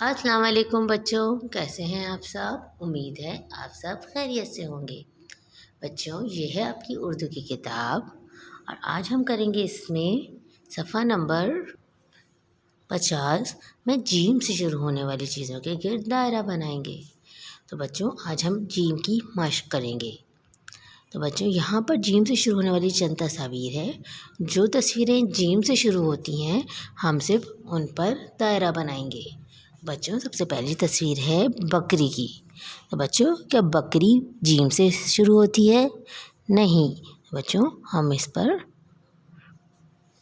अस्सलाम वालेकुम बच्चों, कैसे हैं आप सब। उम्मीद है आप सब खैरियत से होंगे। बच्चों, ये है आपकी उर्दू की किताब और आज हम करेंगे इसमें सफ़ा नंबर 50 में जीम से शुरू होने वाली चीज़ों के गिर्द दायरा बनाएंगे। तो बच्चों, आज हम जीम की मशक करेंगे। तो बच्चों, यहाँ पर जीम से शुरू होने वाली चंद तस्वीर है। जो तस्वीरें जीम से शुरू होती हैं हम सिर्फ उन पर दायरा बनाएंगे। बच्चों, सबसे पहली तस्वीर है बकरी की। तो बच्चों, क्या बकरी जीम से शुरू होती है? नहीं। बच्चों, हम इस पर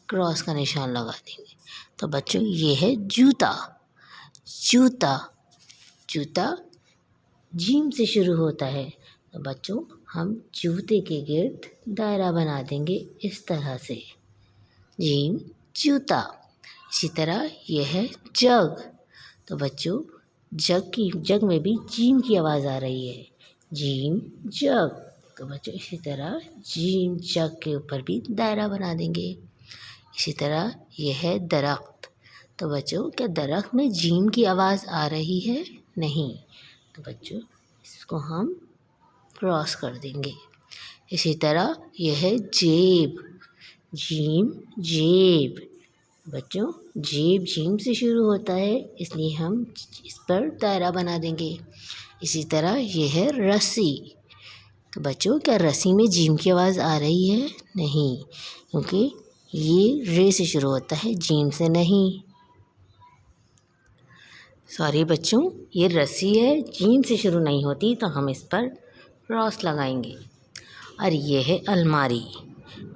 क्रॉस का निशान लगा देंगे। तो बच्चों, ये है जूता। जूता जूता जीम से शुरू होता है। तो बच्चों, हम जूते के गिर्द दायरा बना देंगे इस तरह से। जीम जूता। इसी तरह यह है जग। तो बच्चों, जग में भी जीम की आवाज़ आ रही है। जीम जग। तो बच्चों, इसी तरह जीम जग के ऊपर भी दायरा बना देंगे। इसी तरह यह है दरख्त। तो बच्चों, क्या दरख्त में जीम की आवाज़ आ रही है? नहीं। तो बच्चों, इसको हम क्रॉस कर देंगे। इसी तरह यह है जेब। जीम जेब। बच्चों, जेब जीम से शुरू होता है, इसलिए हम इस पर दायरा बना देंगे। इसी तरह यह है रस्सी। तो बच्चों, क्या रस्सी में जीम की आवाज़ आ रही है? नहीं, क्योंकि ये रे से शुरू होता है, जीम से नहीं। सॉरी बच्चों, ये रस्सी है, जीम से शुरू नहीं होती, तो हम इस पर क्रॉस लगाएंगे। और ये है अलमारी।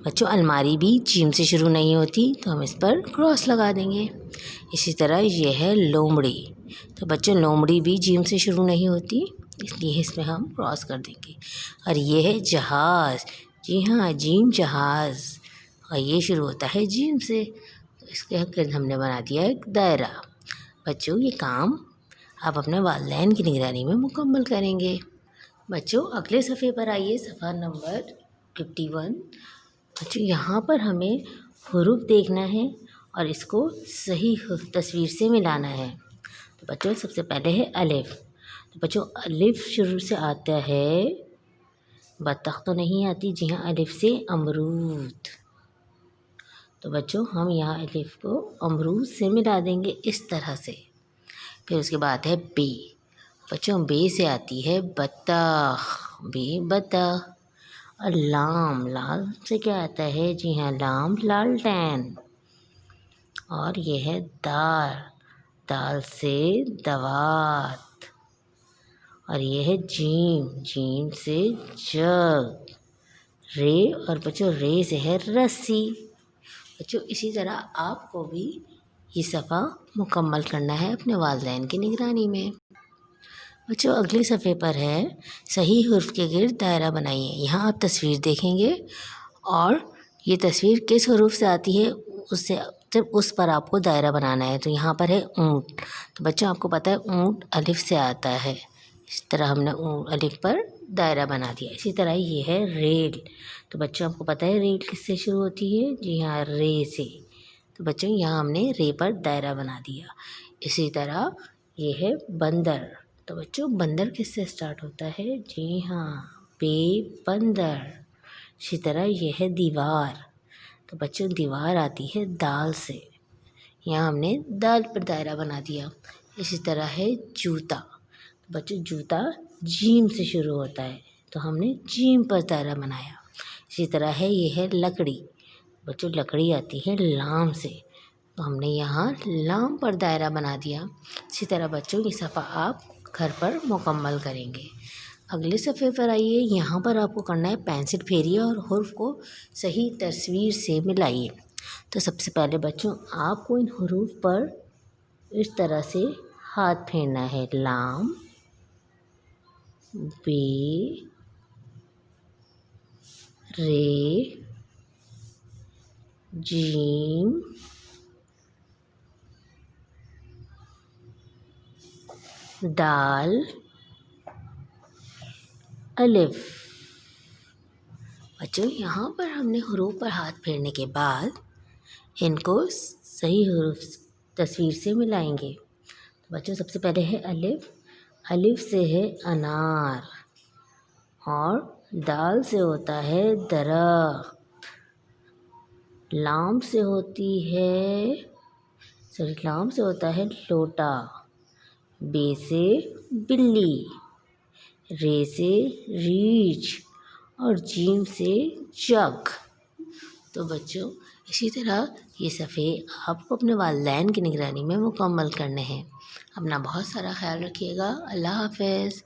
बच्चों, अलमारी भी जीम से शुरू नहीं होती, तो हम इस पर क्रॉस लगा देंगे। इसी तरह ये है लोमड़ी। तो बच्चों, लोमड़ी भी जीम से शुरू नहीं होती, इसलिए इसमें हम क्रॉस कर देंगे। और ये है जहाज़। जी हाँ, जीम जहाज़। और ये शुरू होता है जीम से, तो इसके गिर्द हमने बना दिया एक दायरा। बच्चों, ये काम आप अपने वालिदैन की निगरानी में मुकम्मल करेंगे। बच्चों, अगले सफ़े पर आइए, सफ़ा नंबर 51। बच्चों, यहाँ पर हमें हुरूफ देखना है और इसको सही तस्वीर से मिलाना है। तो बच्चों, सबसे पहले है अलिफ। तो बच्चों, अलिफ शुरू से आता है, बत्तख तो नहीं आती। जी हाँ, अलिफ से अमरूद। तो बच्चों, हम यहाँ अलिफ को अमरूद से मिला देंगे इस तरह से। फिर उसके बाद है बे। बच्चों, बे से आती है बत्तख। बे बत्तख। और लाम। लाम से क्या आता है? जी हाँ, लाम लालटेन। और यह है दाल। दाल से दवात। और यह है जीम। जीम से जग। रे। और बच्चों, रे से है रस्सी। बच्चों, इसी तरह आपको भी ये सफ़ा मुकम्मल करना है अपने वालिदैन की निगरानी में। बच्चों, अगले सफ़े पर है सही हुर्फ के गिर्द दायरा बनाइए। यहाँ आप तस्वीर देखेंगे और ये तस्वीर किस हुरूफ से आती है उससे सिर्फ उस पर आपको दायरा बनाना है। तो यहाँ पर है ऊँट। तो बच्चों, आपको पता है ऊँट अलिफ से आता है। इस तरह हमने अलिफ पर दायरा बना दिया। इसी तरह ये है रेल। तो बच्चों, आपको पता है रेल किससे शुरू होती है? जी हाँ, रे से। तो बच्चों, यहाँ हमने रे पर दायरा बना दिया। इसी तरह ये है बंदर। तो बच्चों, बंदर किससे स्टार्ट होता है? जी हाँ, बे बंदर। इसी तरह यह है दीवार। तो बच्चों, दीवार आती है दाल से। यहाँ हमने दाल पर दायरा बना दिया। इसी तरह है जूता। तो बच्चों, जूता जीम से शुरू होता है, तो हमने जीम पर दायरा बनाया। इसी तरह है ये है लकड़ी। बच्चों, लकड़ी आती है लाम से, तो हमने यहाँ लाम पर दायरा बना दिया। इसी तरह बच्चों, ये सफ़ा आप घर पर मुकम्मल करेंगे। अगले सफ़े पर आइए। यहाँ पर आपको करना है पेंसिल फेरिए और हुर्फ को सही तस्वीर से मिलाइए। तो सबसे पहले बच्चों, आपको इन हुरूफ पर इस तरह से हाथ फेरना है। लाम, बे, रे, जीम, दाल, अलिफ। बच्चों, यहाँ पर हमने हुरूफ पर हाथ फेरने के बाद इनको सही हुरूफ तस्वीर से मिलाएंगे। तो बच्चों सबसे पहले है अलिफ। अलिफ से है अनार, और दाल से होता है दरख्त। लाम से होती है लाम से होता है लोटा। बे से बिल्ली, रे से रीछ, और जीम से जग। तो बच्चों इसी तरह ये सफ़े आपको अपने वालिदैन की निगरानी में मुकम्मल करने हैं। अपना बहुत सारा ख्याल रखिएगा। अल्लाह हाफ़िज़।